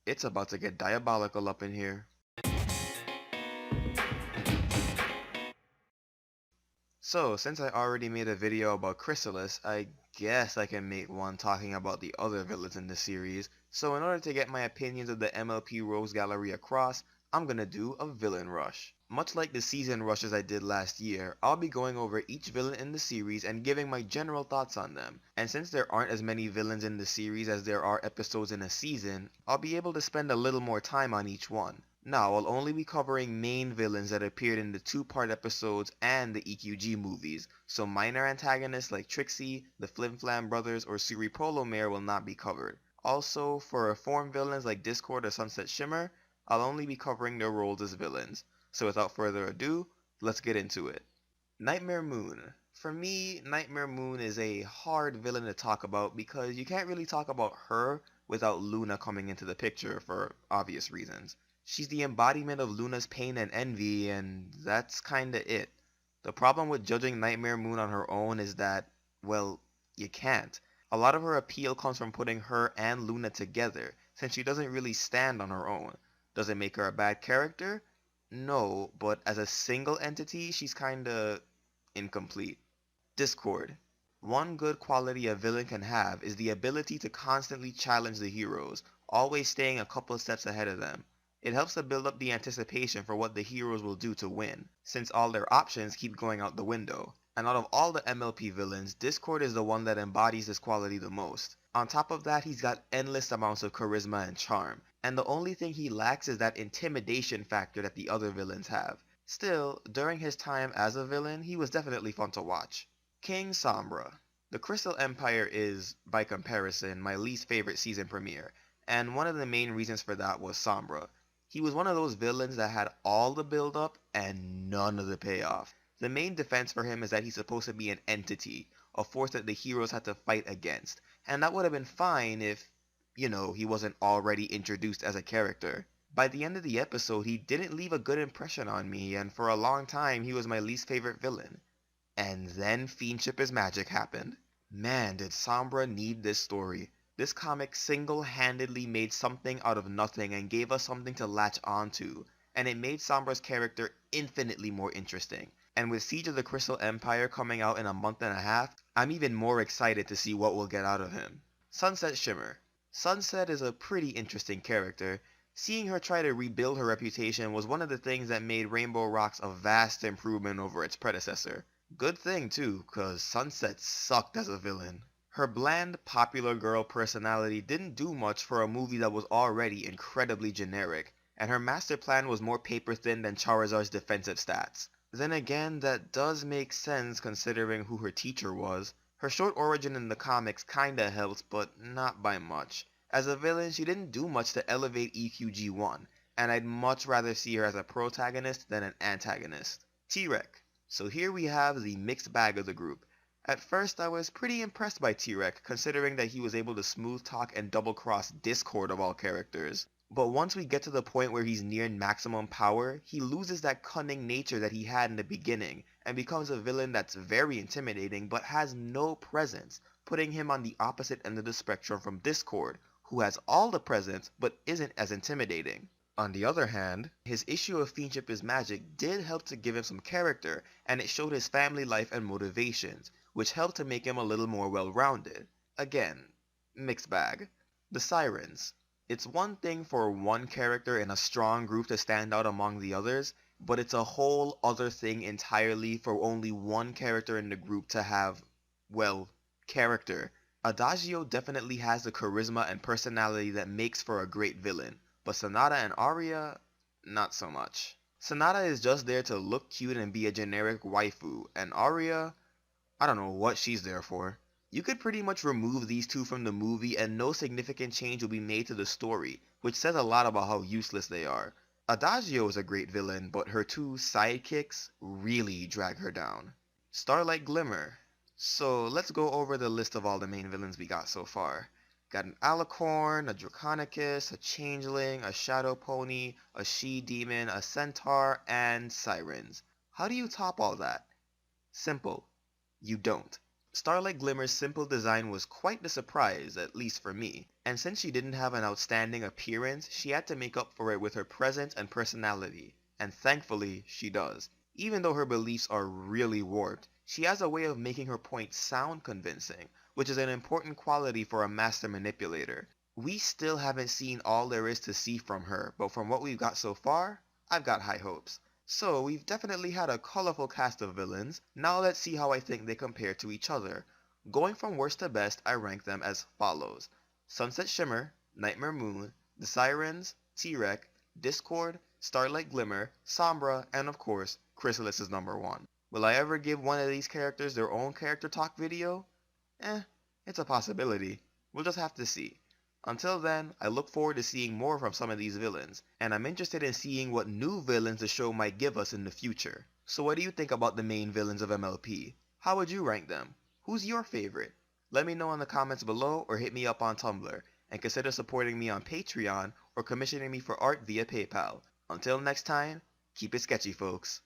It's about to get diabolical up in here. So, since I already made a video about Chrysalis, I guess I can make one talking about the other villains in the series. So in order to get my opinions of the MLP Rogues Gallery across, I'm gonna do a villain rush. Much like the season rushes I did last year, I'll be going over each villain in the series and giving my general thoughts on them. And since there aren't as many villains in the series as there are episodes in a season, I'll be able to spend a little more time on each one. Now, I'll only be covering main villains that appeared in the two-part episodes and the EQG movies, so minor antagonists like Trixie, the Flim Flam Brothers, or Suri Polo Mare will not be covered. Also, for reform villains like Discord or Sunset Shimmer, I'll only be covering their roles as villains. So without further ado, let's get into it. Nightmare Moon. For me, Nightmare Moon is a hard villain to talk about because you can't really talk about her without Luna coming into the picture for obvious reasons. She's the embodiment of Luna's pain and envy, and that's kinda it. The problem with judging Nightmare Moon on her own is that, well, you can't. A lot of her appeal comes from putting her and Luna together, since she doesn't really stand on her own. Does it make her a bad character? No, but as a single entity, she's kinda incomplete. Discord. One good quality a villain can have is the ability to constantly challenge the heroes, always staying a couple steps ahead of them. It helps to build up the anticipation for what the heroes will do to win, since all their options keep going out the window. And out of all the MLP villains, Discord is the one that embodies this quality the most. On top of that, he's got endless amounts of charisma and charm, and the only thing he lacks is that intimidation factor that the other villains have. Still, during his time as a villain, he was definitely fun to watch. King Sombra. The Crystal Empire is, by comparison, my least favorite season premiere, and one of the main reasons for that was Sombra. He was one of those villains that had all the build up and none of the payoff. The main defense for him is that he's supposed to be an entity, a force that the heroes had to fight against, and that would have been fine if, he wasn't already introduced as a character. By the end of the episode, he didn't leave a good impression on me, and for a long time he was my least favorite villain. And then Fiendship is Magic happened. Man, did Sombra need this story. This comic single-handedly made something out of nothing and gave us something to latch onto, and it made Sombra's character infinitely more interesting. And with Siege of the Crystal Empire coming out in a month and a half, I'm even more excited to see what we'll get out of him. Sunset Shimmer. Sunset is a pretty interesting character. Seeing her try to rebuild her reputation was one of the things that made Rainbow Rocks a vast improvement over its predecessor. Good thing too, cause Sunset sucked as a villain. Her bland, popular girl personality didn't do much for a movie that was already incredibly generic, and her master plan was more paper thin than Charizard's defensive stats. Then again, that does make sense considering who her teacher was. Her short origin in the comics kinda helps, but not by much. As a villain, she didn't do much to elevate EQG1, and I'd much rather see her as a protagonist than an antagonist. TRex. So here we have the mixed bag of the group. At first, I was pretty impressed by TRex, considering that he was able to smooth talk and double cross Discord of all characters. But once we get to the point where he's near maximum power, he loses that cunning nature that he had in the beginning, and becomes a villain that's very intimidating but has no presence, putting him on the opposite end of the spectrum from Discord, who has all the presence but isn't as intimidating. On the other hand, his issue of Fiendship is Magic did help to give him some character, and it showed his family life and motivations, which helped to make him a little more well-rounded. Again, mixed bag. The Sirens. It's one thing for one character in a strong group to stand out among the others, but it's a whole other thing entirely for only one character in the group to have, well, character. Adagio definitely has the charisma and personality that makes for a great villain, but Sonata and Aria, not so much. Sonata is just there to look cute and be a generic waifu, and Aria, I don't know what she's there for. You could pretty much remove these two from the movie and no significant change will be made to the story, which says a lot about how useless they are. Adagio is a great villain, but her two sidekicks really drag her down. Starlight Glimmer. So let's go over the list of all the main villains we got so far. Got an Alicorn, a Draconicus, a Changeling, a Shadow Pony, a She-Demon, a Centaur, and Sirens. How do you top all that? Simple. You don't. Starlight Glimmer's simple design was quite the surprise, at least for me, and since she didn't have an outstanding appearance, she had to make up for it with her presence and personality, and thankfully she does. Even though her beliefs are really warped, she has a way of making her points sound convincing, which is an important quality for a master manipulator. We still haven't seen all there is to see from her, but from what we've got so far, I've got high hopes. So, we've definitely had a colorful cast of villains. Now let's see how I think they compare to each other. Going from worst to best, I rank them as follows: Sunset Shimmer, Nightmare Moon, the Sirens, TRex, Discord, Starlight Glimmer, Sombra, and of course, Chrysalis is number 1. Will I ever give one of these characters their own character talk video? Eh, it's a possibility. We'll just have to see. Until then, I look forward to seeing more from some of these villains, and I'm interested in seeing what new villains the show might give us in the future. So what do you think about the main villains of MLP? How would you rank them? Who's your favorite? Let me know in the comments below or hit me up on Tumblr, and consider supporting me on Patreon or commissioning me for art via PayPal. Until next time, keep it sketchy, folks.